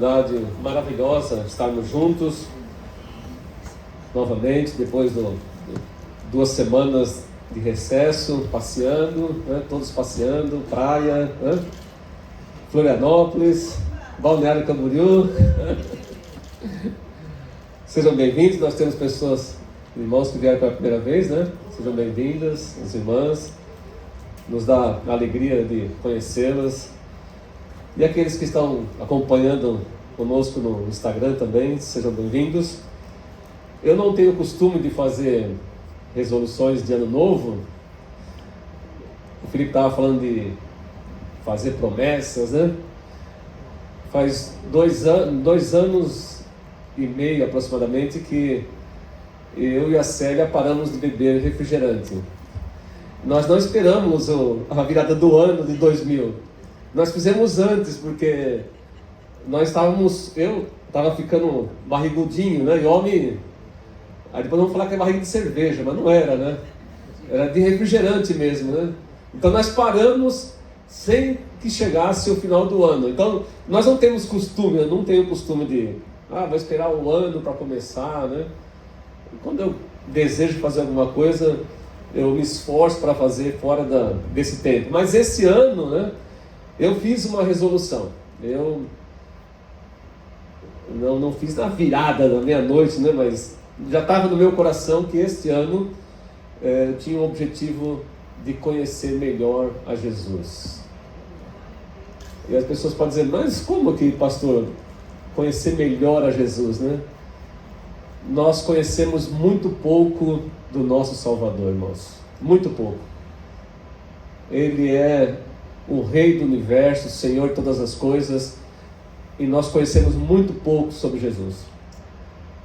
oportunidade maravilhosa estarmos juntos novamente, depois de 2 semanas de recesso, passeando, né? Todos passeando, praia, né? Florianópolis, Balneário Camboriú. Sejam bem-vindos. Nós temos pessoas, irmãos que vieram pela primeira vez, né? Sejam bem-vindas, as irmãs. Nos dá a alegria de conhecê-las. E aqueles que estão acompanhando conosco no Instagram também, sejam bem-vindos. Eu não tenho costume de fazer resoluções de ano novo. O Felipe estava falando de fazer promessas, né? Faz 2 anos e meio aproximadamente que eu e a Célia paramos de beber refrigerante. Nós não esperamos a virada do ano de 2000. Nós fizemos antes, porque eu estava ficando barrigudinho, né? E homem, aí depois vamos falar que é barriga de cerveja, mas não era, né? Era de refrigerante mesmo, né? Então nós paramos sem que chegasse o final do ano. Então nós não temos costume, eu não tenho costume de, vou esperar o ano para começar, né? Quando eu desejo fazer alguma coisa, eu me esforço para fazer fora desse tempo. Mas esse ano, né, eu fiz uma resolução. Eu não fiz na virada da meia-noite, né, mas já estava no meu coração que este ano eu tinha o objetivo de conhecer melhor a Jesus. E as pessoas podem dizer, mas como que, pastor, conhecer melhor a Jesus, né? Nós conhecemos muito pouco do nosso Salvador, irmãos. Muito pouco. Ele é o Rei do Universo, o Senhor de todas as coisas, e nós conhecemos muito pouco sobre Jesus.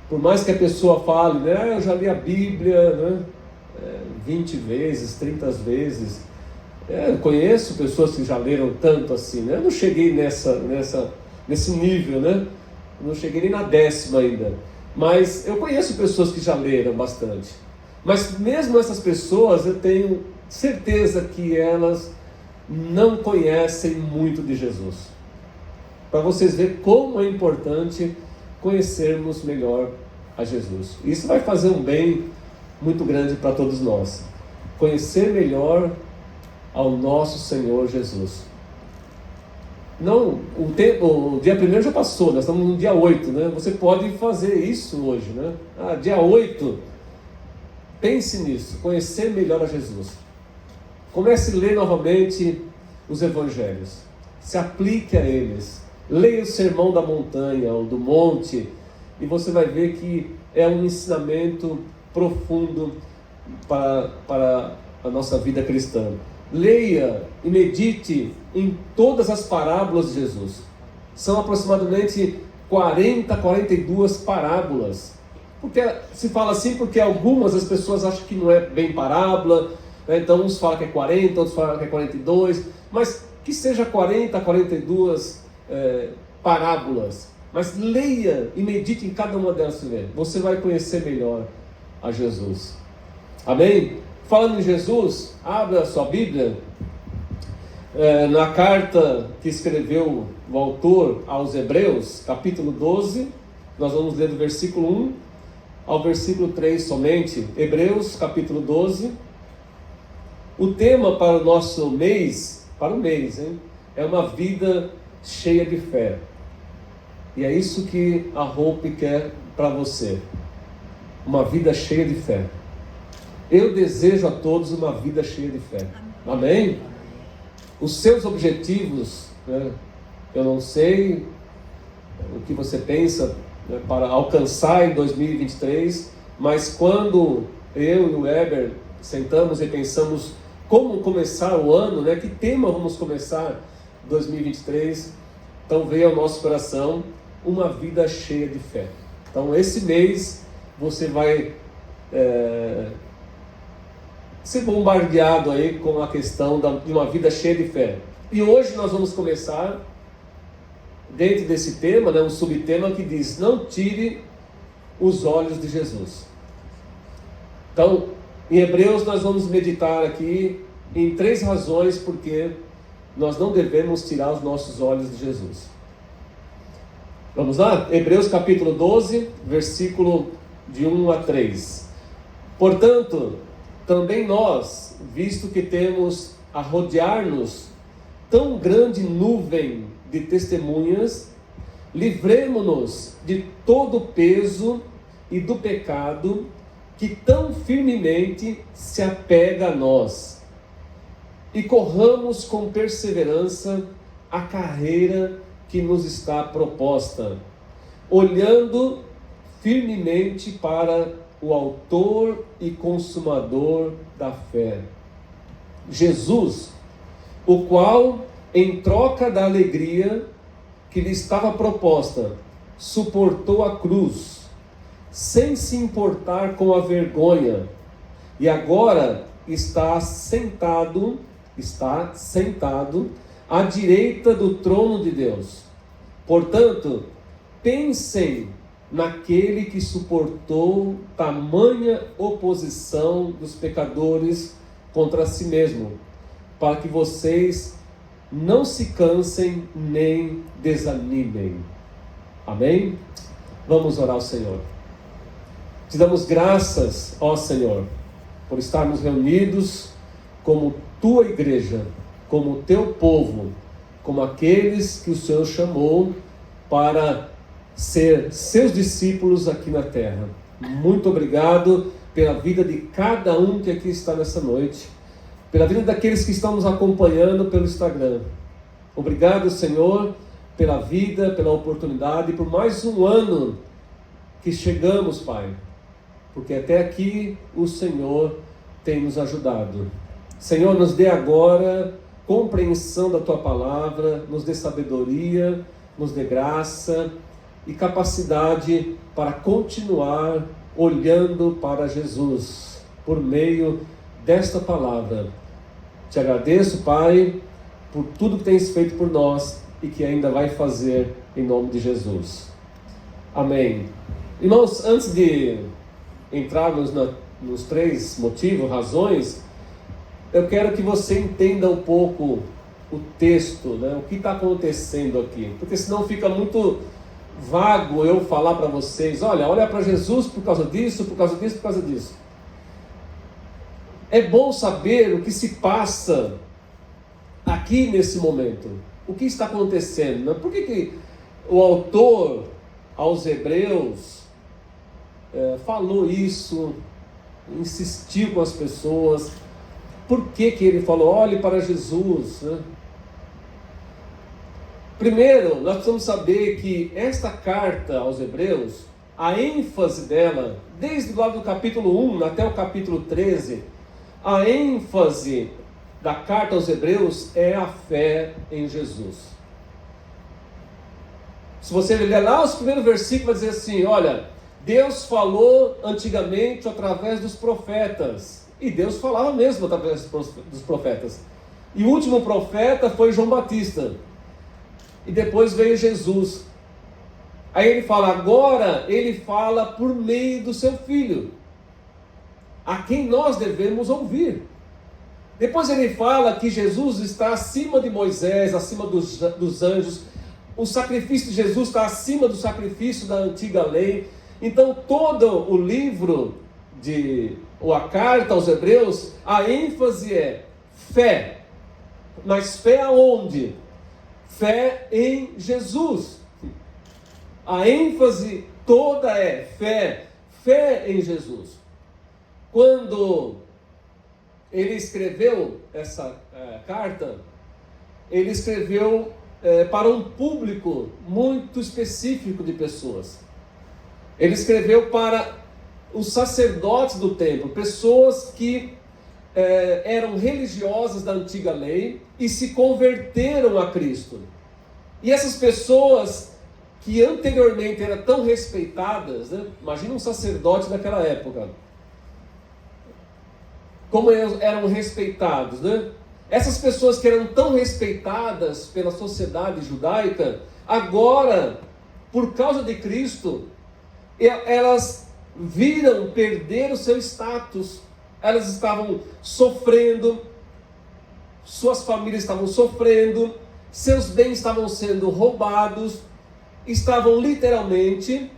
Por mais que a pessoa fale, né, eu já li a Bíblia, né, 20 vezes, 30 vezes. Eu conheço pessoas que já leram tanto assim, né? Eu não cheguei nesse nível, né? Eu não cheguei nem na 10ª ainda. Mas eu conheço pessoas que já leram bastante. Mas mesmo essas pessoas, eu tenho certeza que elas não conhecem muito de Jesus. Para vocês verem como é importante conhecermos melhor a Jesus. Isso vai fazer um bem muito grande para todos nós. Conhecer melhor ao nosso Senhor Jesus. Não, o dia 1º já passou, nós estamos no dia 8, né? Você pode fazer isso hoje, né? Dia 8, pense nisso, conhecer melhor a Jesus. Comece a ler novamente os Evangelhos, se aplique a eles, leia o Sermão da Montanha, ou do Monte, e você vai ver que é um ensinamento profundo para a nossa vida cristã. Leia e medite em todas as parábolas de Jesus. São aproximadamente 42 parábolas. Porque se fala assim porque algumas as pessoas acham que não é bem parábola, né? Então uns falam que é 40, outros falam que é 42, mas que seja 42 parábolas. Mas leia e medite em cada uma delas. Você vai conhecer melhor a Jesus. Amém? Falando em Jesus, abra a sua Bíblia, na carta que escreveu o autor aos Hebreus, capítulo 12, nós vamos ler do versículo 1 ao versículo 3 somente. Hebreus, capítulo 12. O tema para o nosso mês, é uma vida cheia de fé. E é isso que a Hope quer para você, uma vida cheia de fé. Eu desejo a todos uma vida cheia de fé. Amém? Os seus objetivos, né, eu não sei o que você pensa, né, para alcançar em 2023, mas quando eu e o Weber sentamos e pensamos como começar o ano, né, que tema vamos começar 2023, então veio ao nosso coração uma vida cheia de fé. Então esse mês você vai ser bombardeado aí com a questão de uma vida cheia de fé. E hoje nós vamos começar, dentro desse tema, né, um subtema que diz: não tire os olhos de Jesus. Então, em Hebreus nós vamos meditar aqui em 3 razões porque nós não devemos tirar os nossos olhos de Jesus. Vamos lá? Hebreus capítulo 12, versículo de 1 a 3. Portanto, também nós, visto que temos a rodear-nos tão grande nuvem de testemunhas, livremo-nos de todo o peso e do pecado que tão firmemente se apega a nós, e corramos com perseverança a carreira que nos está proposta, olhando firmemente para o autor e consumador da fé, Jesus, o qual, em troca da alegria que lhe estava proposta, suportou a cruz, sem se importar com a vergonha, e agora está sentado à direita do trono de Deus. Portanto, pensem naquele que suportou tamanha oposição dos pecadores contra si mesmo, para que vocês não se cansem nem desanimem. Amém? Vamos orar ao Senhor. Te damos graças, ó Senhor, por estarmos reunidos como tua igreja, como teu povo, como aqueles que o Senhor chamou para ser seus discípulos aqui na terra. Muito obrigado pela vida de cada um que aqui está nessa noite, pela vida daqueles que estão nos acompanhando pelo Instagram. Obrigado, Senhor, pela vida, pela oportunidade, por mais um ano que chegamos, Pai, porque até aqui o Senhor tem nos ajudado. Senhor, nos dê agora compreensão da Tua palavra, nos dê sabedoria, nos dê graça e capacidade para continuar olhando para Jesus, por meio desta palavra. Te agradeço, Pai, por tudo que tens feito por nós e que ainda vai fazer, em nome de Jesus. Amém. Irmãos, antes de entrarmos nos 3 motivos, razões, eu quero que você entenda um pouco o texto, né? O que está acontecendo aqui, porque senão fica muito vago eu falar para vocês, olha para Jesus por causa disso, por causa disso, por causa disso. É bom saber o que se passa aqui nesse momento, o que está acontecendo, né? Por que o autor aos Hebreus falou isso, insistiu com as pessoas? Por que ele falou, olhe para Jesus, né? Primeiro, nós precisamos saber que esta carta aos Hebreus, a ênfase dela, desde lá do capítulo 1 até o capítulo 13, a ênfase da carta aos Hebreus é a fé em Jesus. Se você ler lá os primeiros versículos, vai dizer assim, olha, Deus falou antigamente através dos profetas, e Deus falava mesmo através dos profetas. E o último profeta foi João Batista. E depois veio Jesus. Aí ele fala, agora ele fala por meio do seu Filho, a quem nós devemos ouvir. Depois ele fala que Jesus está acima de Moisés, acima dos anjos. O sacrifício de Jesus está acima do sacrifício da antiga lei. Então todo o livro ou a carta aos Hebreus, a ênfase é fé. Mas fé aonde? Fé em Jesus. A ênfase toda é fé em Jesus. Quando ele escreveu essa carta, ele escreveu para um público muito específico de pessoas. Ele escreveu para os sacerdotes do templo, pessoas que eram religiosas da antiga lei e se converteram a Cristo. E essas pessoas que anteriormente eram tão respeitadas, né? Imagina um sacerdote daquela época, como eram respeitados, né? Essas pessoas que eram tão respeitadas pela sociedade judaica, agora, por causa de Cristo, elas viram perder o seu status. Elas estavam sofrendo, suas famílias estavam sofrendo, seus bens estavam sendo roubados, estavam literalmente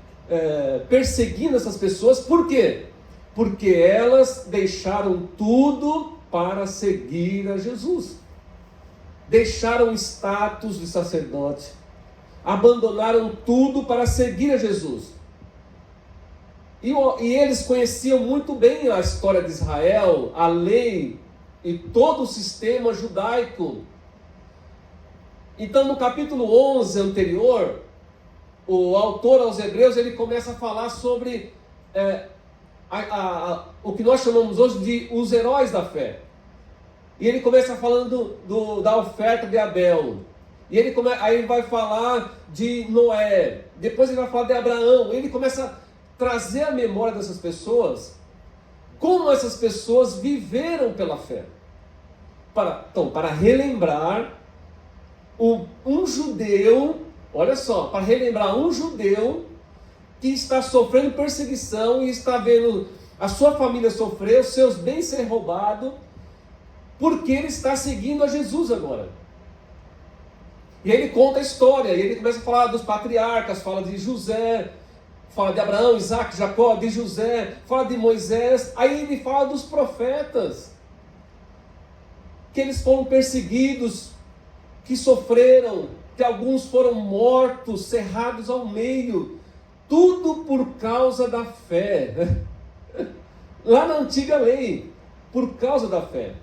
perseguindo essas pessoas. Por quê? Porque elas deixaram tudo para seguir a Jesus. Deixaram o status de sacerdote, abandonaram tudo para seguir a Jesus. E eles conheciam muito bem a história de Israel, a lei e todo o sistema judaico. Então, no capítulo 11 anterior, o autor aos Hebreus, ele começa a falar sobre o que nós chamamos hoje de os heróis da fé. E ele começa falando da oferta de Abel. E aí ele vai falar de Noé. Depois ele vai falar de Abraão. Ele começa a trazer à memória dessas pessoas como essas pessoas viveram pela fé. Para relembrar um judeu, olha só, para relembrar um judeu que está sofrendo perseguição e está vendo a sua família sofrer, os seus bens ser roubados, porque ele está seguindo a Jesus agora. E ele conta a história, e ele começa a falar dos patriarcas, fala de José, fala de Abraão, Isaac, Jacó, de José, fala de Moisés, aí ele fala dos profetas, que eles foram perseguidos, que sofreram, que alguns foram mortos, cerrados ao meio, tudo por causa da fé. Lá na antiga lei, por causa da fé.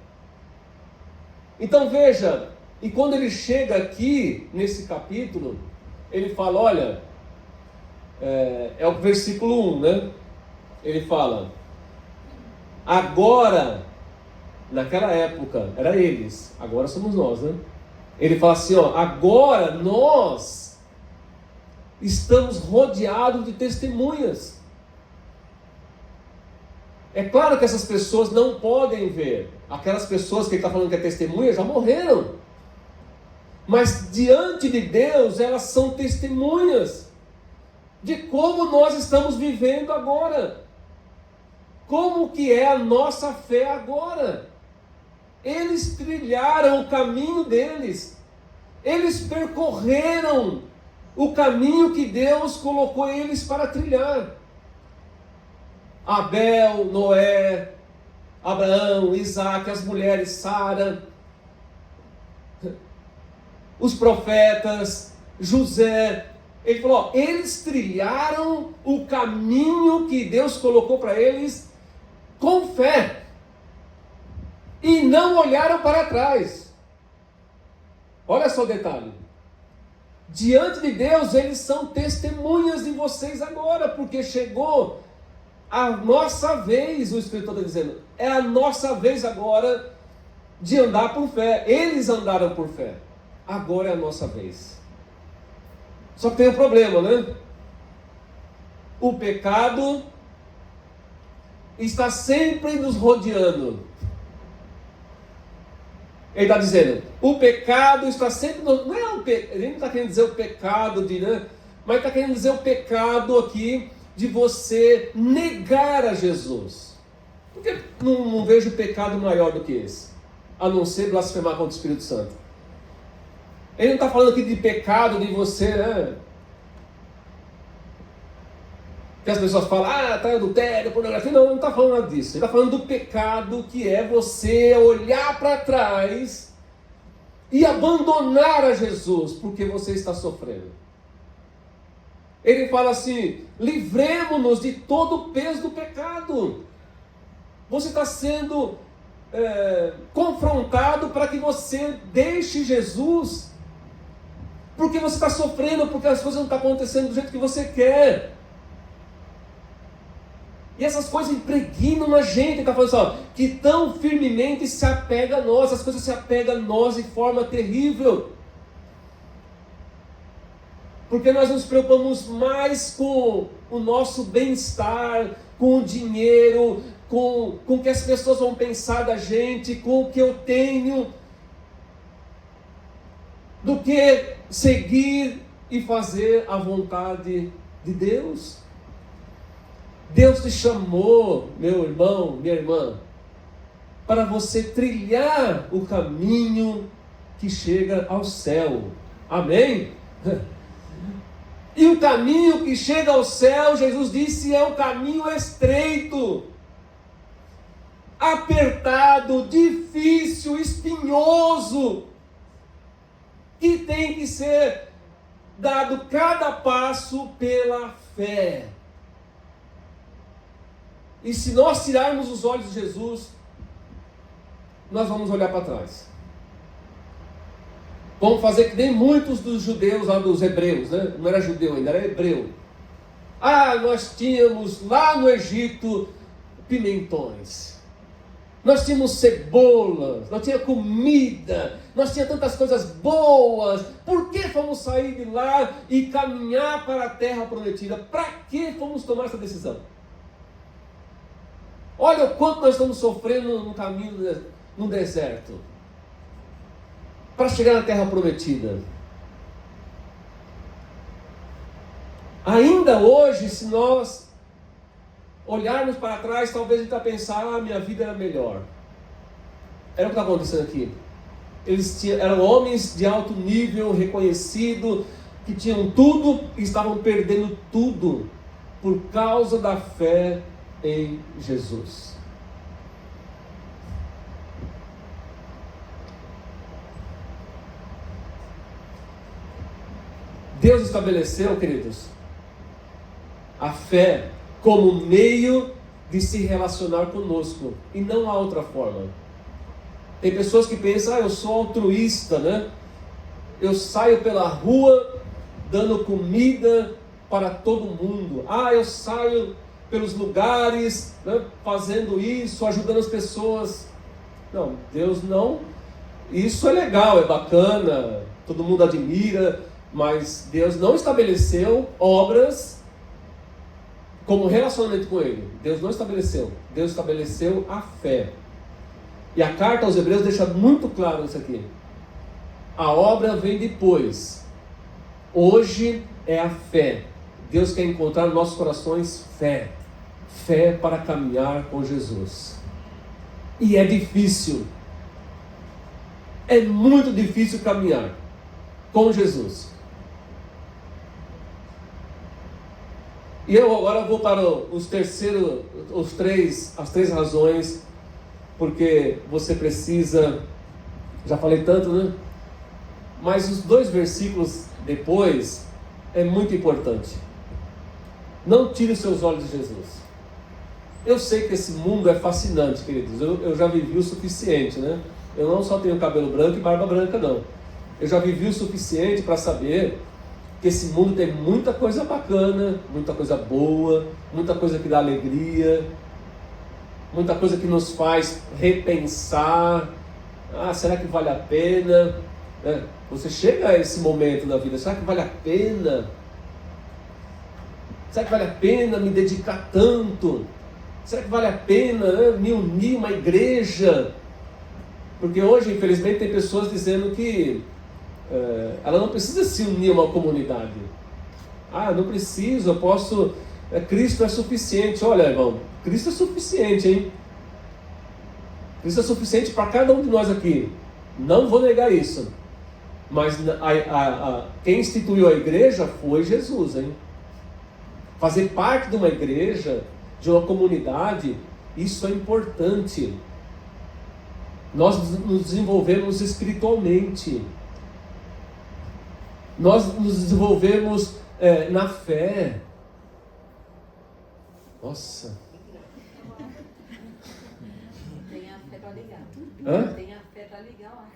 Então veja, e quando ele chega aqui, nesse capítulo, ele fala, olha, é o versículo 1, né? Ele fala, agora, naquela época, era eles, agora somos nós, né? Ele fala assim, agora nós estamos rodeados de testemunhas. É claro que essas pessoas não podem ver. Aquelas pessoas que ele está falando que é testemunha já morreram. Mas diante de Deus, elas são testemunhas de como nós estamos vivendo agora. Como que é a nossa fé agora. Eles trilharam o caminho deles. Eles percorreram o caminho que Deus colocou eles para trilhar. Abel, Noé, Abraão, Isaac, as mulheres, Sara, os profetas, José. Ele falou, eles trilharam o caminho que Deus colocou para eles com fé. E não olharam para trás. Olha só o detalhe. Diante de Deus, eles são testemunhas de vocês agora, porque chegou a nossa vez, o escritor está dizendo, é a nossa vez agora de andar por fé. Eles andaram por fé, agora é a nossa vez. Só que tem um problema, né? O pecado está sempre nos rodeando. Ele está dizendo, o pecado está sempre... Não é ele não está querendo dizer o pecado mas está querendo dizer o pecado aqui de você negar a Jesus. Porque não vejo pecado maior do que esse, a não ser blasfemar contra o Espírito Santo. Ele não está falando aqui de pecado de você, que as pessoas falam, tá adultério, pornografia. Não está falando nada disso. Ele está falando do pecado que é você olhar para trás e abandonar a Jesus porque você está sofrendo. Ele fala assim, livremos-nos de todo o peso do pecado. Você está sendo confrontado para que você deixe Jesus, porque você está sofrendo, porque as coisas não estão acontecendo do jeito que você quer. E essas coisas impregnam na gente. Ele está falando assim, que tão firmemente se apega a nós, as coisas se apegam a nós de forma terrível. Porque nós nos preocupamos mais com o nosso bem-estar, com o dinheiro, com o que as pessoas vão pensar da gente, com o que eu tenho, do que seguir e fazer a vontade de Deus. Deus te chamou, meu irmão, minha irmã, para você trilhar o caminho que chega ao céu. Amém? E o caminho que chega ao céu, Jesus disse, é um caminho estreito, apertado, difícil, espinhoso, que tem que ser dado cada passo pela fé. E se nós tirarmos os olhos de Jesus, nós vamos olhar para trás. Vamos fazer que nem muitos dos judeus, lá dos hebreus, né? Não era judeu ainda, era hebreu. Nós tínhamos lá no Egito pimentões. Nós tínhamos cebolas, nós tínhamos comida, nós tínhamos tantas coisas boas. Por que fomos sair de lá e caminhar para a terra prometida? Para que fomos tomar essa decisão? Olha o quanto nós estamos sofrendo no caminho, no deserto, para chegar na terra prometida. Ainda hoje, se nós olharmos para trás, talvez a gente vai pensar, minha vida era melhor. Era o que está acontecendo aqui. Eram homens de alto nível, reconhecido, que tinham tudo e estavam perdendo tudo por causa da fé em Jesus. Deus estabeleceu, queridos, a fé como meio de se relacionar conosco, e não há outra forma. Tem pessoas que pensam, eu sou altruísta, né? Eu saio pela rua dando comida para todo mundo. Eu saio pelos lugares, né, fazendo isso, ajudando as pessoas. Não, Deus não. Isso é legal, é bacana, todo mundo admira, mas Deus não estabeleceu obras como relacionamento com Ele. Deus não estabeleceu. Deus estabeleceu a fé. E a carta aos Hebreus deixa muito claro isso aqui. A obra vem depois. Hoje é a fé. Deus quer encontrar nos nossos corações fé. Fé para caminhar com Jesus. E é difícil. É muito difícil caminhar com Jesus. E eu agora vou para as três razões, porque você precisa, já falei tanto, né? Mas os 2 versículos depois é muito importante. Não tire os seus olhos de Jesus. Eu sei que esse mundo é fascinante, queridos. Eu já vivi o suficiente, né? Eu não só tenho cabelo branco e barba branca, não. Eu já vivi o suficiente para saber que esse mundo tem muita coisa bacana, muita coisa boa, muita coisa que dá alegria, muita coisa que nos faz repensar. Será que vale a pena? Você chega a esse momento da vida, será que vale a pena? Será que vale a pena me dedicar tanto? Será que vale a pena, me unir a uma igreja? Porque hoje, infelizmente, tem pessoas dizendo que ela não precisa se unir a uma comunidade. Não preciso, eu posso... Cristo é suficiente. Olha, irmão, Cristo é suficiente, hein? Cristo é suficiente para cada um de nós aqui. Não vou negar isso. Mas quem instituiu a igreja foi Jesus, hein? Fazer parte de uma igreja, de uma comunidade, isso é importante. Nós nos desenvolvemos espiritualmente. Nós nos desenvolvemos na fé. Nossa. Tem a fé para ligar. Hã? Tem a fé para ligar lá.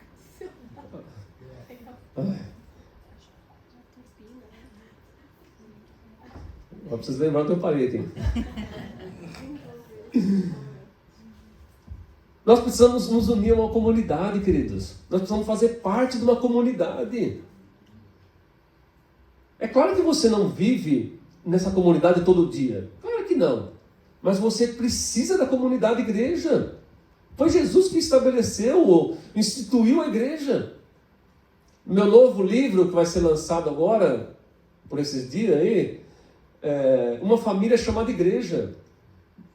Eu preciso lembrar o que eu falei aqui. Nós precisamos nos unir a uma comunidade, queridos. Nós precisamos fazer parte de uma comunidade. É claro que você não vive nessa comunidade todo dia. Claro que não. Mas você precisa da comunidade igreja. Foi Jesus que estabeleceu ou instituiu a igreja. No meu novo livro, que vai ser lançado agora, por esses dias aí, uma família chamada igreja.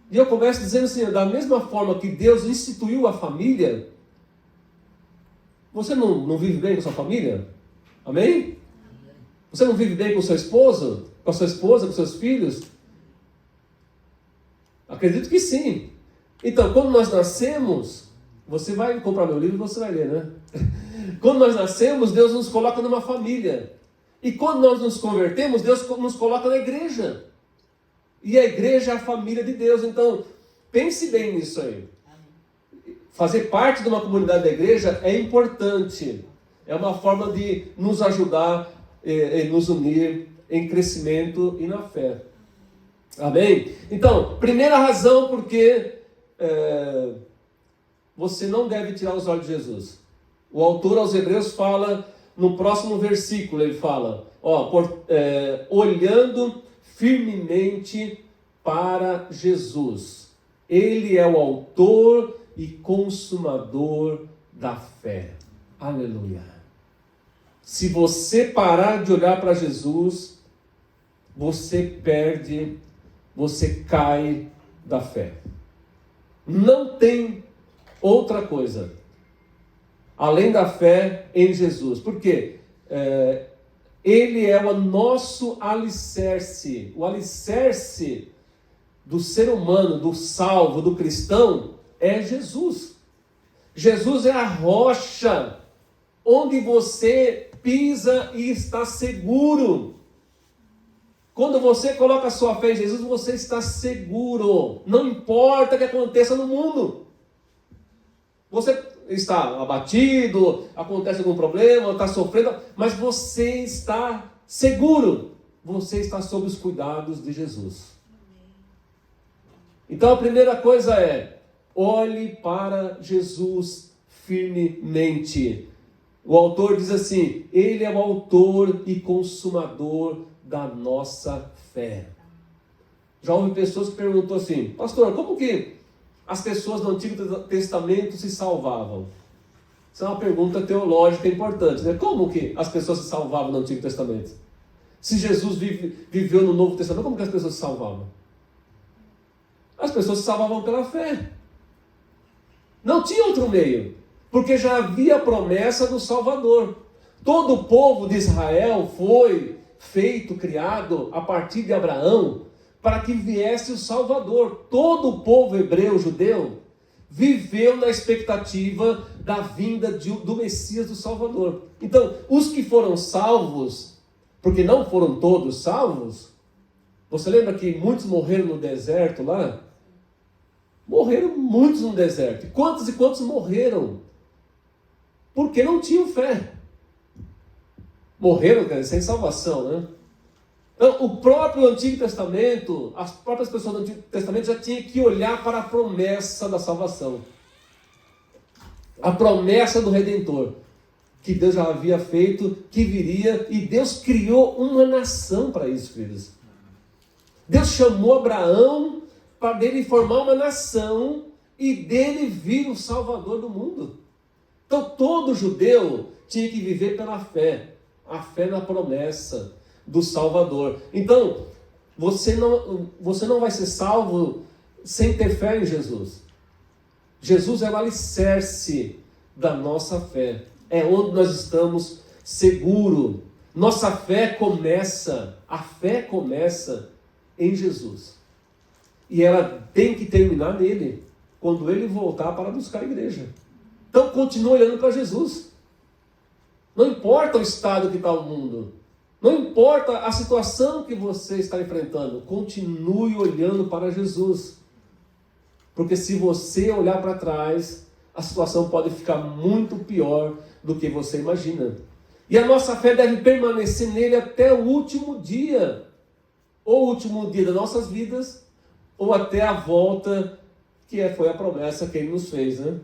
E eu começo dizendo assim, da mesma forma que Deus instituiu a família, você não vive bem com a sua família? Amém? Você não vive bem com o seu esposo? Com a sua esposa? Com seus filhos? Acredito que sim. Então, quando nós nascemos, você vai comprar meu livro e você vai ler, né? Quando nós nascemos, Deus nos coloca numa família. E quando nós nos convertemos, Deus nos coloca na igreja. E a igreja é a família de Deus. Então, pense bem nisso aí. Fazer parte de uma comunidade da igreja é importante. É uma forma de nos ajudar, nos unir em crescimento e na fé. Amém? Então, primeira razão porque você não deve tirar os olhos de Jesus. O autor aos Hebreus fala, no próximo versículo, ele fala, olhando firmemente para Jesus. Ele é o autor e consumador da fé. Aleluia. Se você parar de olhar para Jesus, você perde, você cai da fé. Não tem outra coisa além da fé em Jesus. Por quê? Ele é o nosso alicerce. O alicerce do ser humano, do salvo, do cristão, é Jesus. Jesus é a rocha onde você pisa e está seguro. Quando você coloca a sua fé em Jesus, você está seguro. Não importa o que aconteça no mundo. Você está abatido, acontece algum problema, está sofrendo, mas você está seguro. Você está sob os cuidados de Jesus. Então a primeira coisa é, olhe para Jesus firmemente. O autor diz assim, ele é o autor e consumador da nossa fé. Já houve pessoas que perguntam assim, pastor, como que as pessoas do Antigo Testamento se salvavam? Isso é uma pergunta teológica importante, né? Como que as pessoas se salvavam no Antigo Testamento? Se Jesus viveu no Novo Testamento, como que as pessoas se salvavam? As pessoas se salvavam pela fé. Não tinha outro meio, porque já havia a promessa do Salvador. Todo o povo de Israel foi feito, criado a partir de Abraão, para que viesse o Salvador. Todo o povo hebreu, judeu, viveu na expectativa da vinda do Messias, do Salvador. Então, os que foram salvos, porque não foram todos salvos, você lembra que muitos morreram no deserto lá? Morreram muitos no deserto. E quantos morreram? Porque não tinham fé. Morreram, quer dizer, sem salvação, né? Então, o próprio Antigo Testamento, as próprias pessoas do Antigo Testamento já tinham que olhar para a promessa da salvação. A promessa do Redentor, que Deus já havia feito, que viria, e Deus criou uma nação para isso, filhos. Deus chamou Abraão para dele formar uma nação e dele vir o Salvador do mundo. Então, todo judeu tinha que viver pela fé, a fé na promessa do Salvador. Então, você não vai ser salvo sem ter fé em Jesus. Jesus é o alicerce da nossa fé. É onde nós estamos seguros. Nossa fé começa, a fé começa em Jesus. E ela tem que terminar nele, quando ele voltar para buscar a igreja. Então, continue olhando para Jesus. Não importa o estado que está o mundo. Não importa a situação que você está enfrentando, continue olhando para Jesus. Porque se você olhar para trás, a situação pode ficar muito pior do que você imagina. E a nossa fé deve permanecer nele até o último dia. Ou o último dia das nossas vidas, ou até a volta, que foi a promessa que ele nos fez, né?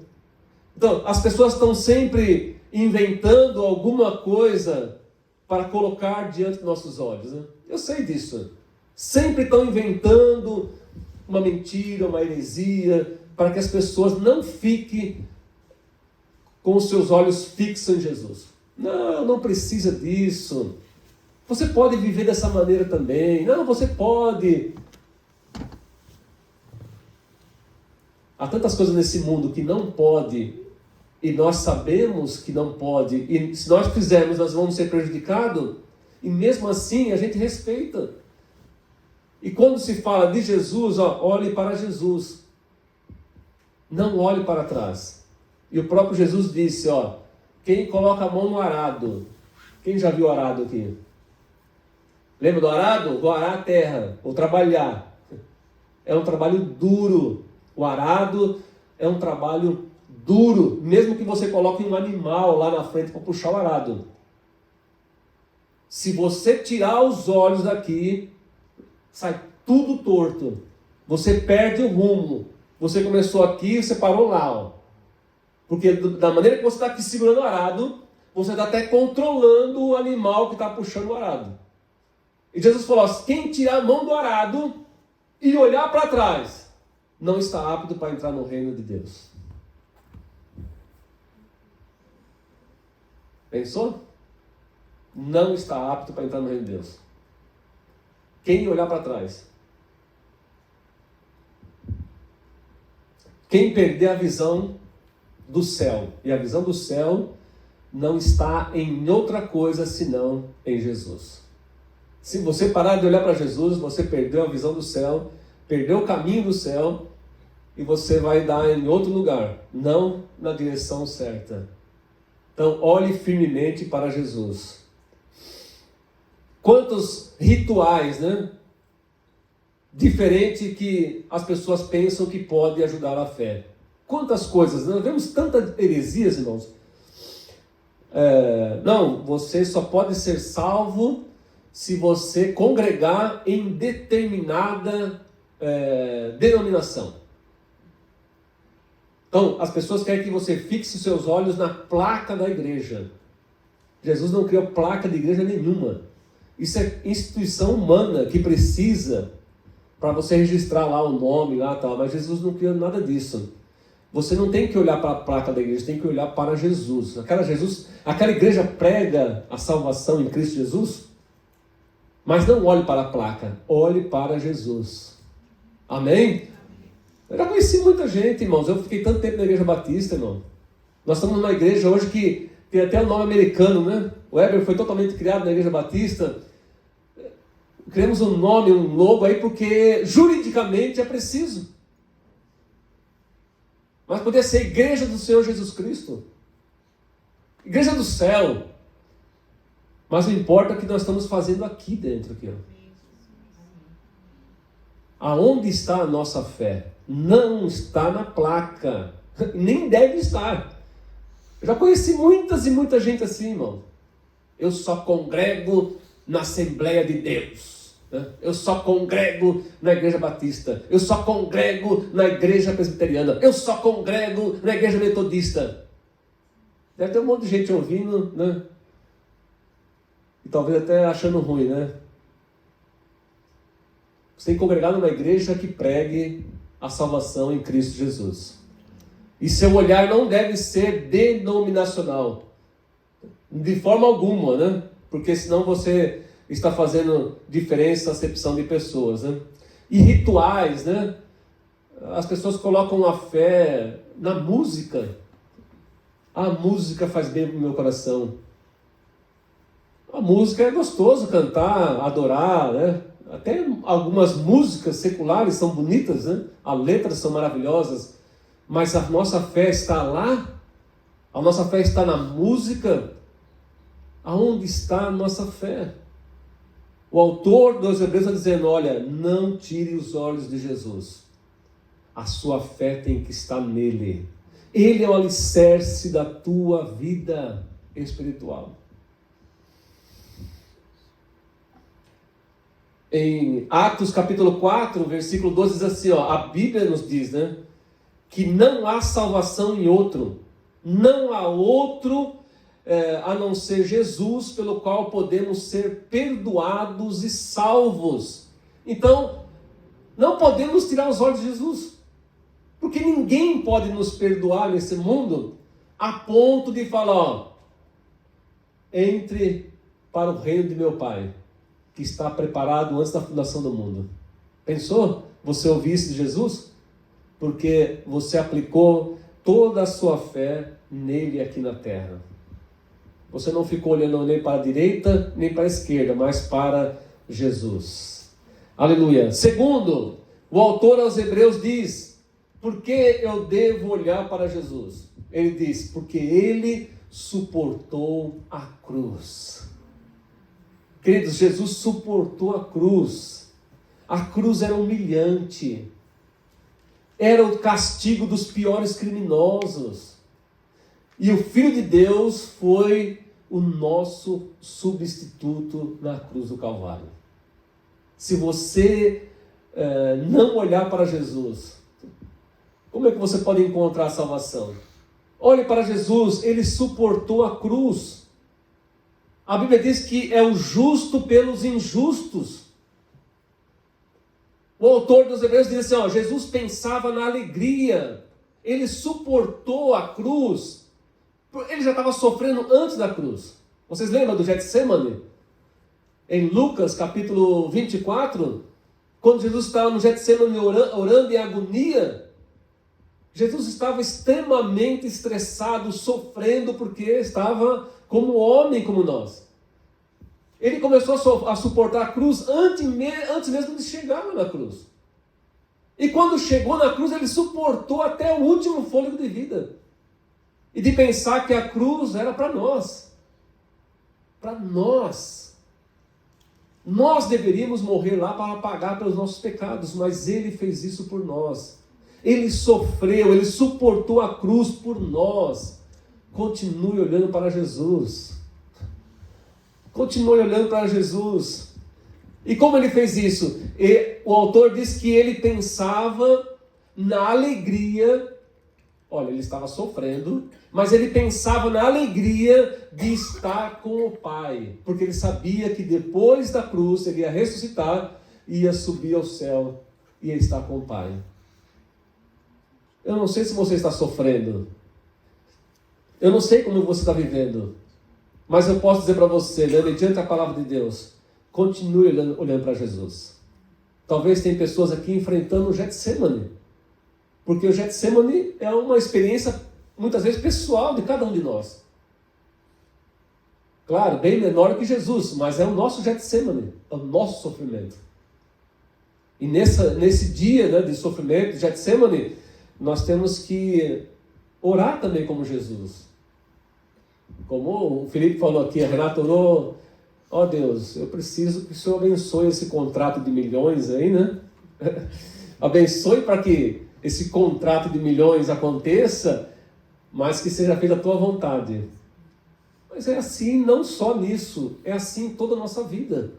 Então, as pessoas estão sempre inventando alguma coisa para colocar diante dos nossos olhos, né? Eu sei disso. Sempre estão inventando uma mentira, uma heresia, para que as pessoas não fiquem com os seus olhos fixos em Jesus. Não precisa disso. Você pode viver dessa maneira também. Não, você pode. Há tantas coisas nesse mundo que não pode, e nós sabemos que não pode, e se nós fizermos, nós vamos ser prejudicados. e mesmo assim a gente respeita. E quando se fala de Jesus, olhe para Jesus. Não olhe para trás. E o próprio Jesus disse, quem coloca a mão no arado. Quem já viu arado aqui? Lembra do arado? Do arar a terra, ou trabalhar. É um trabalho duro. O arado é um trabalho duro. Mesmo que você coloque um animal lá na frente para puxar o arado. Se você tirar os olhos daqui, sai tudo torto. Você perde o rumo. Você começou aqui, você parou lá. Porque da maneira que você está aqui segurando o arado, você está até controlando o animal que está puxando o arado. E Jesus falou, quem tirar a mão do arado e olhar para trás, não está apto para entrar no reino de Deus. Pensou? Não está apto para entrar no reino de Deus. Quem olhar para trás. Quem perder a visão do céu. E a visão do céu não está em outra coisa senão em Jesus. Se você parar de olhar para Jesus, você perdeu a visão do céu, perdeu o caminho do céu, e você vai dar em outro lugar, não na direção certa. Então, olhe firmemente para Jesus. Quantos rituais, diferente que as pessoas pensam que pode ajudar a fé. Quantas coisas, nós vemos tantas heresias, irmãos. Não, você só pode ser salvo se você congregar em determinada denominação. Então, as pessoas querem que você fixe os seus olhos na placa da igreja. Jesus não criou placa de igreja nenhuma. Isso é instituição humana que precisa para você registrar lá o nome, tal. Mas Jesus não criou nada disso. Você não tem que olhar para a placa da igreja, tem que olhar para Jesus. Aquela igreja prega a salvação em Cristo Jesus, mas não olhe para a placa, olhe para Jesus. Amém? Eu já conheci muita gente, irmãos. Eu fiquei tanto tempo na igreja batista, irmão. Nós estamos numa igreja hoje que tem até o nome americano, O Weber foi totalmente criado na igreja batista. Criamos um nome, um logo aí, porque juridicamente é preciso. Mas poderia ser igreja do Senhor Jesus Cristo. Igreja do céu. Mas não importa o que nós estamos fazendo aqui dentro. Aonde está a nossa fé? Não está na placa. Nem deve estar. Eu já conheci muitas e muita gente assim, irmão. Eu só congrego na Assembleia de Deus. Eu só congrego na Igreja Batista. Eu só congrego na Igreja Presbiteriana. Eu só congrego na Igreja Metodista. Deve ter um monte de gente ouvindo, E talvez até achando ruim, Você tem que congregar numa igreja que pregue a salvação em Cristo Jesus. E seu olhar não deve ser denominacional. De forma alguma, Porque senão você está fazendo diferença, acepção de pessoas, E rituais, As pessoas colocam a fé na música. A música faz bem para o meu coração. A música é gostoso cantar, adorar, Até algumas músicas seculares são bonitas, As letras são maravilhosas. Mas a nossa fé está lá? A nossa fé está na música? Aonde está a nossa fé? O autor dos Hebreus está dizendo, olha, não tire os olhos de Jesus. A sua fé tem que estar nele. Ele é o alicerce da tua vida espiritual. Em Atos capítulo 4, versículo 12, diz assim, a Bíblia nos diz, que não há salvação em outro. Não há outro a não ser Jesus, pelo qual podemos ser perdoados e salvos. Então, não podemos tirar os olhos de Jesus. Porque ninguém pode nos perdoar nesse mundo a ponto de falar, entre para o reino de meu Pai, que está preparado antes da fundação do mundo. Pensou? Você ouvir isso de Jesus? Porque você aplicou toda a sua fé nele aqui na terra. Você não ficou olhando nem para a direita, nem para a esquerda, mas para Jesus. Aleluia. Segundo, o autor aos Hebreus diz: por que eu devo olhar para Jesus? Ele diz: porque ele suportou a cruz. Queridos, Jesus suportou a cruz. A cruz era humilhante. Era o castigo dos piores criminosos. E o Filho de Deus foi o nosso substituto na cruz do Calvário. Se você não olhar para Jesus, como é que você pode encontrar a salvação? Olhe para Jesus, ele suportou a cruz. A Bíblia diz que é o justo pelos injustos. O autor dos Hebreus diz assim, Jesus pensava na alegria, ele suportou a cruz, ele já estava sofrendo antes da cruz. Vocês lembram do Getsemane? Em Lucas capítulo 24, quando Jesus estava no Getsemane orando em agonia, Jesus estava extremamente estressado, sofrendo, porque estava como homem como nós. Ele começou a suportar a cruz antes mesmo de chegar na cruz. E quando chegou na cruz, ele suportou até o último fôlego de vida. E de pensar que a cruz era para nós. Para nós. Nós deveríamos morrer lá para pagar pelos nossos pecados, mas ele fez isso por nós. Ele sofreu, ele suportou a cruz por nós. Continue olhando para Jesus. Continue olhando para Jesus. E como ele fez isso? O autor diz que ele pensava na alegria. Olha, ele estava sofrendo, mas ele pensava na alegria de estar com o Pai. Porque ele sabia que depois da cruz ele ia ressuscitar, ia subir ao céu, ia estar com o Pai. Eu não sei se você está sofrendo. Eu não sei como você está vivendo. Mas eu posso dizer para você, mediante a palavra de Deus, continue olhando para Jesus. Talvez tem pessoas aqui enfrentando o Getsemane. Porque o Getsemane é uma experiência, muitas vezes, pessoal de cada um de nós. Claro, bem menor que Jesus, mas é o nosso Getsemane, é o nosso sofrimento. E nesse dia de sofrimento, Getsemane, nós temos que orar também como Jesus. Como o Felipe falou aqui, a Renata orou, Deus, eu preciso que o Senhor abençoe esse contrato de milhões aí, né? Abençoe para que esse contrato de milhões aconteça, mas que seja feita a tua vontade. Mas é assim, não só nisso, é assim em toda a nossa vida.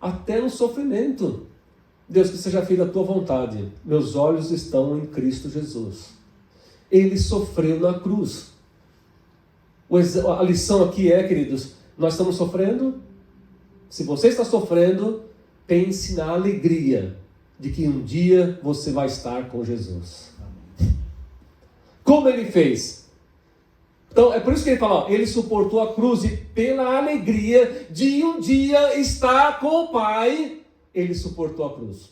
Até no sofrimento. Deus, que seja feita a tua vontade. Meus olhos estão em Cristo Jesus. Ele sofreu na cruz. A lição aqui é, queridos, nós estamos sofrendo? Se você está sofrendo, pense na alegria de que um dia você vai estar com Jesus. Como ele fez? Então, é por isso que ele fala, ele suportou a cruz e pela alegria de um dia estar com o Pai, ele suportou a cruz.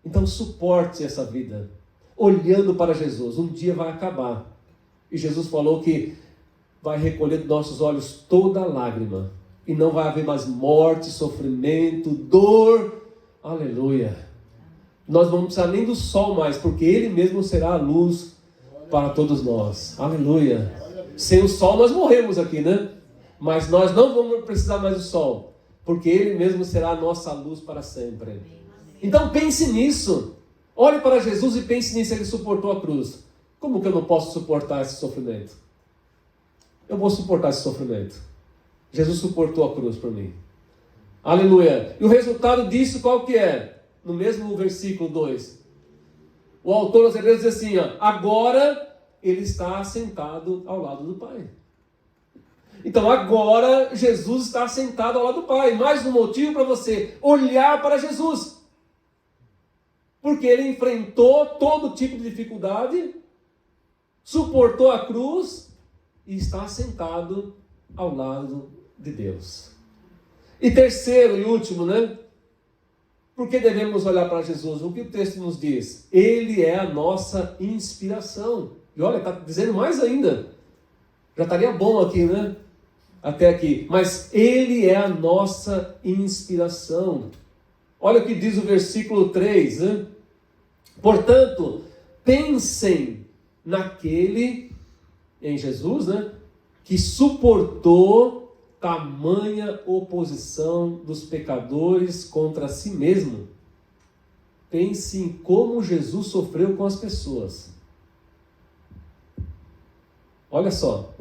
Então, suporte essa vida, olhando para Jesus. Um dia vai acabar. E Jesus falou que vai recolher dos nossos olhos toda lágrima. E não vai haver mais morte, sofrimento, dor. Aleluia. Nós não vamos precisar nem do sol mais, porque Ele mesmo será a luz para todos nós. Aleluia. Sem o sol nós morremos aqui, né? Mas nós não vamos precisar mais do sol, porque Ele mesmo será a nossa luz para sempre. Então pense nisso. Olhe para Jesus e pense nisso. Ele suportou a cruz. Como que eu não posso suportar esse sofrimento? Eu vou suportar esse sofrimento. Jesus suportou a cruz por mim. Aleluia. E o resultado disso qual que é? No mesmo versículo 2. O autor aos Hebreus diz assim, agora ele está sentado ao lado do Pai. Então agora Jesus está sentado ao lado do Pai. Mais um motivo para você olhar para Jesus. Porque ele enfrentou todo tipo de dificuldade, suportou a cruz e está sentado ao lado de Deus. E terceiro e último, Por que devemos olhar para Jesus? O que o texto nos diz? Ele é a nossa inspiração. E olha, está dizendo mais ainda. Já estaria bom aqui, até aqui. Mas Ele é a nossa inspiração. Olha o que diz o versículo 3, né? Portanto, pensem naquele, em Jesus, né, que suportou tamanha oposição dos pecadores contra si mesmo. Pense em como Jesus sofreu com as pessoas. Olha só,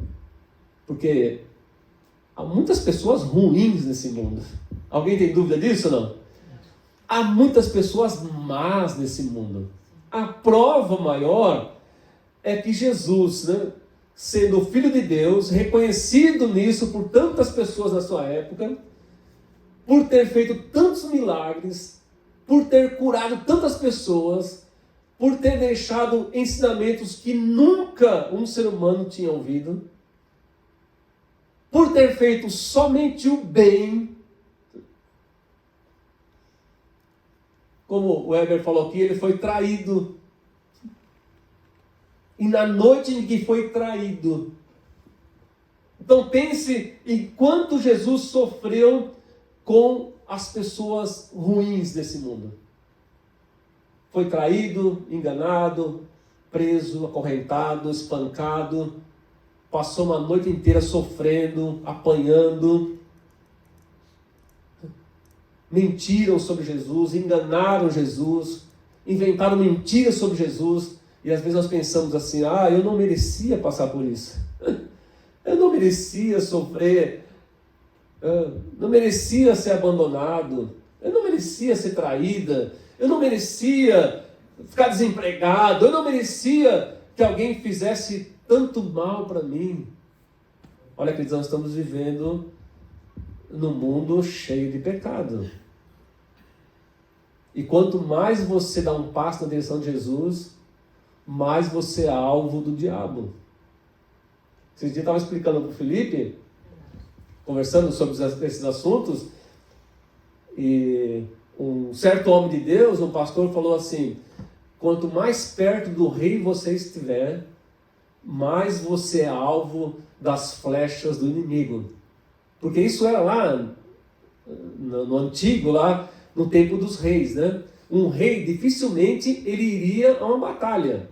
porque há muitas pessoas ruins nesse mundo. Alguém tem dúvida disso ou não? Há muitas pessoas más nesse mundo. A prova maior é que Jesus, né, sendo o Filho de Deus, reconhecido nisso por tantas pessoas na sua época, por ter feito tantos milagres, por ter curado tantas pessoas, por ter deixado ensinamentos que nunca um ser humano tinha ouvido, por ter feito somente o bem. Como o Weber falou aqui, ele foi traído. E na noite em que foi traído. Então pense em quanto Jesus sofreu com as pessoas ruins desse mundo. Foi traído, enganado, preso, acorrentado, espancado. Passou uma noite inteira sofrendo, apanhando. Mentiram sobre Jesus, enganaram Jesus, inventaram mentiras sobre Jesus. E às vezes nós pensamos assim, eu não merecia passar por isso. Eu não merecia sofrer. Eu não merecia ser abandonado. Eu não merecia ser traída. Eu não merecia ficar desempregado. Eu não merecia que alguém fizesse tanto mal para mim. Olha, queridos, nós estamos vivendo num mundo cheio de pecado. E quanto mais você dá um passo na direção de Jesus, mais você é alvo do diabo. Esses dias eu estava explicando para o Felipe, conversando sobre esses assuntos, e um certo homem de Deus, um pastor, falou assim: quanto mais perto do rei você estiver, mais você é alvo das flechas do inimigo. Porque isso era lá no antigo, lá no tempo dos reis, né? Um rei dificilmente ele iria a uma batalha.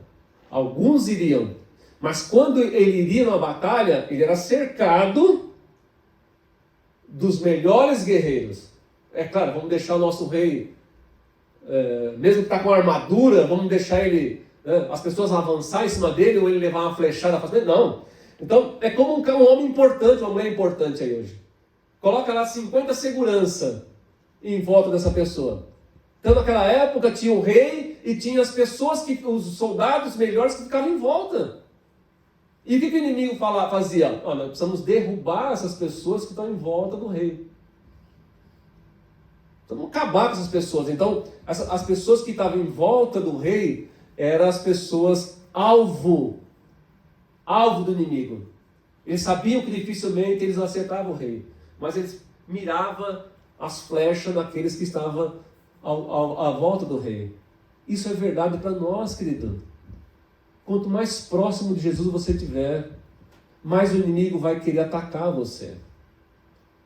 Alguns iriam, mas quando ele iria numa batalha, ele era cercado dos melhores guerreiros. É claro, vamos deixar o nosso rei, mesmo que está com armadura, vamos deixar ele, as pessoas avançar em cima dele, ou ele levar uma flechada, não. Então, é como um homem importante, uma mulher importante aí hoje. Coloca lá 50 segurança em volta dessa pessoa. Então, naquela época, tinha o rei e tinha as pessoas, os soldados melhores que ficavam em volta. E o que o inimigo fazia? Olha, precisamos derrubar essas pessoas que estão em volta do rei. Precisamos acabar com essas pessoas. Então, as pessoas que estavam em volta do rei eram as pessoas alvo do inimigo. Eles sabiam que dificilmente eles acertavam o rei, mas eles miravam as flechas daqueles que estavam à volta do rei. Isso é verdade para nós, querido. Quanto mais próximo de Jesus você estiver, mais o inimigo vai querer atacar você.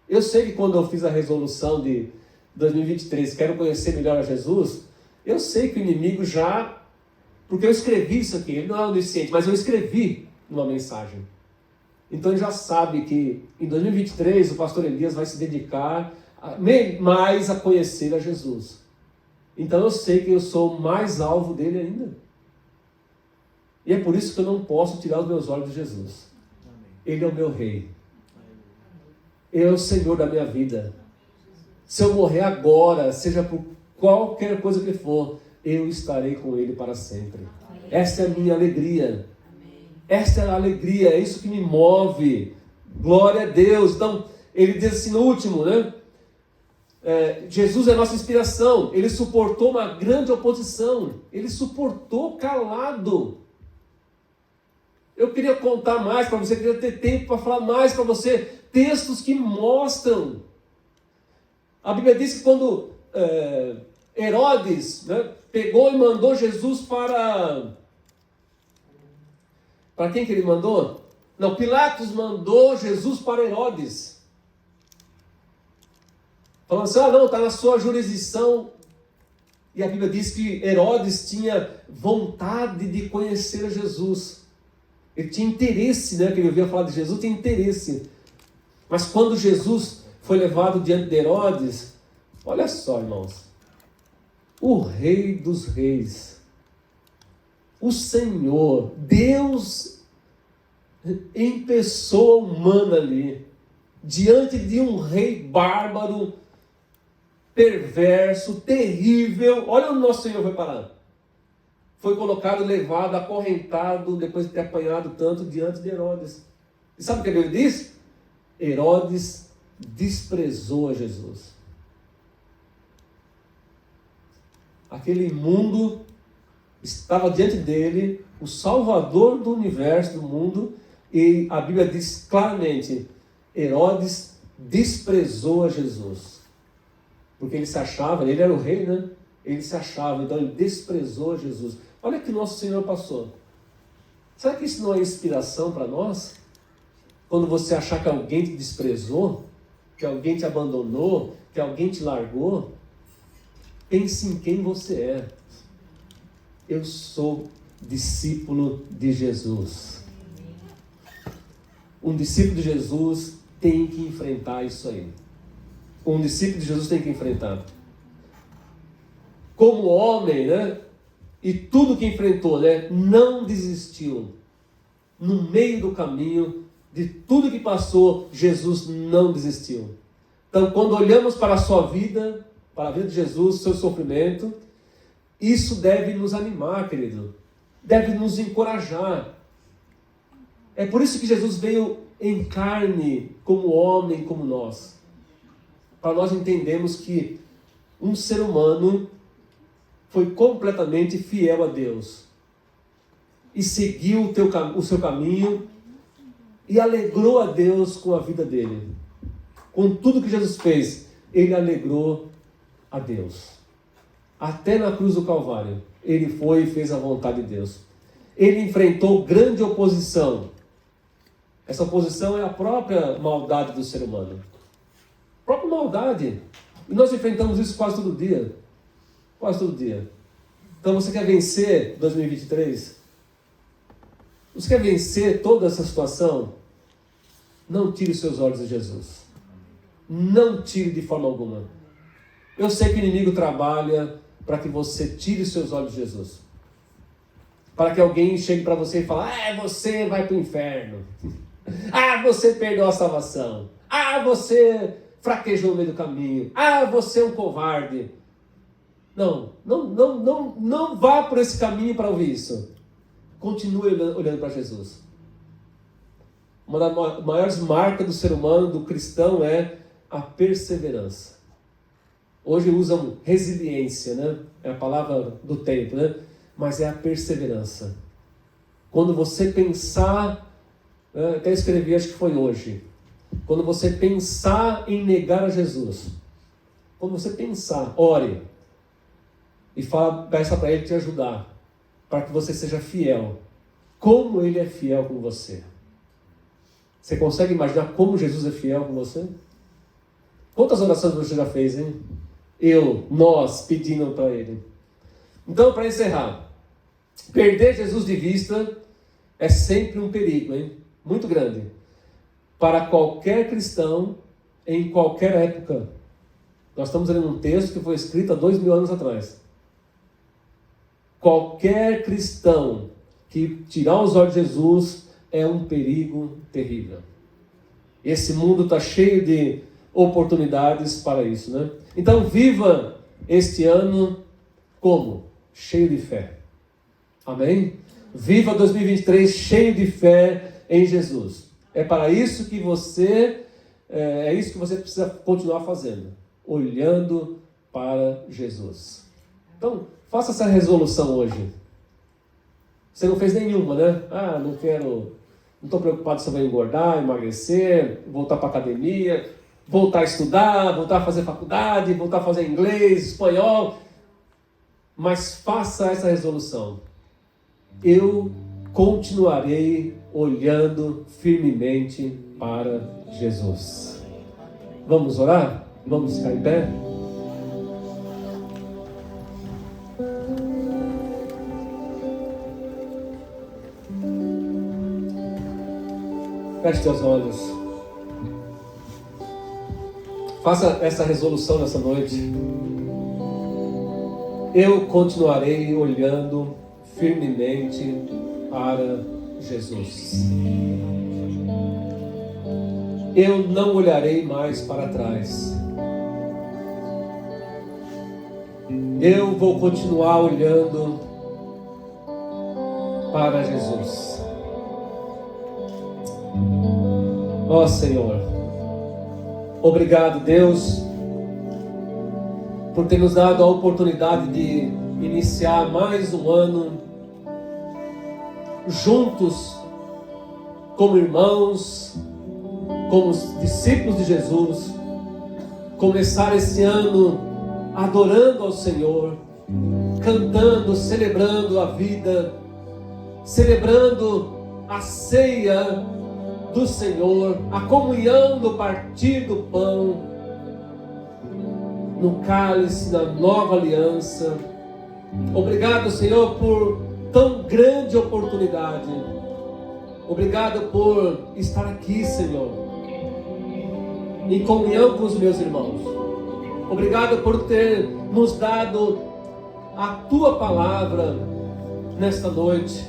Eu sei que quando eu fiz a resolução de 2023, quero conhecer melhor a Jesus, eu sei que o inimigo já... Porque eu escrevi isso aqui, ele não é onisciente, mas eu escrevi numa mensagem. Então ele já sabe que em 2023 o pastor Elias vai se dedicar mais a conhecer a Jesus. Então eu sei que eu sou mais alvo dele ainda. E é por isso que eu não posso tirar os meus olhos de Jesus. Ele é o meu rei. Ele é o Senhor da minha vida. Se eu morrer agora, seja por qualquer coisa que for, eu estarei com ele para sempre. Esta é a minha alegria. Esta é a alegria, é isso que me move. Glória a Deus. Então, ele diz assim no último, né? Jesus é a nossa inspiração. Ele suportou uma grande oposição. Ele suportou calado. Eu queria contar mais para você, queria ter tempo para falar mais para você. Textos que mostram. A Bíblia diz que quando Herodes, né, pegou e mandou Jesus para... Para quem que ele mandou? Não, Pilatos mandou Jesus para Herodes. Falando assim, não, está na sua jurisdição. E a Bíblia diz que Herodes tinha vontade de conhecer a Jesus. Ele tinha interesse, né? Que ele ouvia falar de Jesus, tinha interesse. Mas quando Jesus foi levado diante de Herodes, olha só, irmãos, o Rei dos Reis, o Senhor, Deus em pessoa humana ali, diante de um rei bárbaro, perverso, terrível. Olha onde nosso Senhor foi parar. Foi colocado, levado, acorrentado, depois de ter apanhado tanto, diante de Herodes. E sabe o que a Bíblia diz? Herodes desprezou a Jesus. Aquele imundo estava diante dele, o Salvador do universo, do mundo, e a Bíblia diz claramente, Herodes desprezou a Jesus. Porque ele se achava, ele era o rei, né? Ele se achava, então ele desprezou a Jesus. Olha o que nosso Senhor passou. Será que isso não é inspiração para nós? Quando você achar que alguém te desprezou, que alguém te abandonou, que alguém te largou, pense em quem você é. Eu sou discípulo de Jesus. Um discípulo de Jesus tem que enfrentar isso aí. Um discípulo de Jesus tem que enfrentar. Como homem, né? E tudo que enfrentou, né? Não desistiu. No meio do caminho, de tudo que passou, Jesus não desistiu. Então, quando olhamos para a sua vida, para a vida de Jesus, seu sofrimento, isso deve nos animar, querido. Deve nos encorajar. É por isso que Jesus veio em carne, como homem, como nós. Para nós entendermos que um ser humano foi completamente fiel a Deus. E seguiu o seu caminho e alegrou a Deus com a vida dele. Com tudo que Jesus fez, ele alegrou a Deus. Até na cruz do Calvário, ele foi e fez a vontade de Deus. Ele enfrentou grande oposição. Essa oposição é a própria maldade do ser humano. A própria maldade. E nós enfrentamos isso quase todo dia. Quase todo dia. Então você quer vencer 2023? Você quer vencer toda essa situação? Não tire os seus olhos de Jesus. Não tire de forma alguma. Eu sei que o inimigo trabalha para que você tire os seus olhos de Jesus. Para que alguém chegue para você e fale, você vai para o inferno. Você perdeu a salvação. Você fraquejou no meio do caminho. Você é um covarde. Não vá por esse caminho para ouvir isso. Continue olhando para Jesus. Uma das maiores marcas do ser humano, do cristão, é a perseverança. Hoje usam resiliência, né? É a palavra do tempo, né? Mas é a perseverança. Quando você pensar, até escrevi, acho que foi hoje. Quando você pensar em negar a Jesus, quando você pensar, ore e peça para Ele te ajudar, para que você seja fiel, como Ele é fiel com você. Você consegue imaginar como Jesus é fiel com você? Quantas orações você já fez, hein? Nós, pedindo para Ele. Então, para encerrar, perder Jesus de vista é sempre um perigo, hein? Muito grande. Para qualquer cristão, em qualquer época. Nós estamos lendo um texto que foi escrito há 2000 anos atrás. Qualquer cristão que tirar os olhos de Jesus é um perigo terrível. Esse mundo está cheio de oportunidades para isso, né? Então viva este ano como? Cheio de fé. Amém? Viva 2023 cheio de fé em Jesus. É para isso que você precisa continuar fazendo, olhando para Jesus. Então, faça essa resolução hoje. Você não fez nenhuma, né? Não estou preocupado se eu vou engordar, emagrecer, voltar para a academia, voltar a estudar, voltar a fazer faculdade, voltar a fazer inglês, espanhol. Mas faça essa resolução. Eu continuarei olhando firmemente para Jesus. Vamos orar? Vamos ficar em pé? Feche teus olhos. Faça essa resolução nessa noite. Eu continuarei olhando firmemente para Jesus. Eu não olharei mais para trás. Eu vou continuar olhando para Jesus. Ó Senhor, obrigado, Deus, por ter nos dado a oportunidade de iniciar mais um ano juntos, como irmãos, como discípulos de Jesus, começar esse ano adorando ao Senhor, cantando, celebrando a vida, celebrando a ceia do Senhor, a comunhão do partir do pão, no cálice da nova aliança. Obrigado, Senhor, por tão grande oportunidade. Obrigado por estar aqui, Senhor, em comunhão com os meus irmãos. Obrigado por ter nos dado a Tua palavra nesta noite.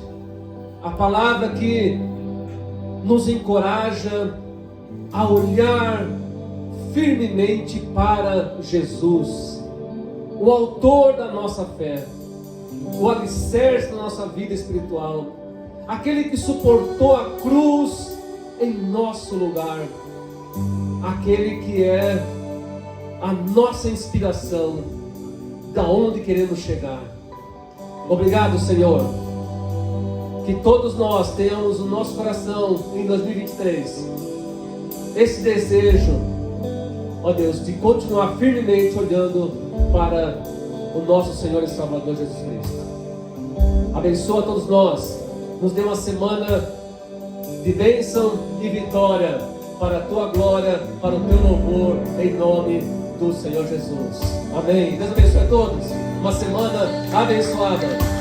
A palavra que nos encoraja a olhar firmemente para Jesus, o autor da nossa fé, o alicerce da nossa vida espiritual, aquele que suportou a cruz em nosso lugar, aquele que é a nossa inspiração, da onde queremos chegar. Obrigado, Senhor, que todos nós tenhamos no nosso coração em 2023 esse desejo, ó Deus, de continuar firmemente olhando para o nosso Senhor e Salvador Jesus Cristo. Abençoa todos nós, nos dê uma semana de bênção e vitória para a Tua glória, para o Teu louvor, em nome do Senhor Jesus. Amém. Deus abençoe a todos. Uma semana abençoada.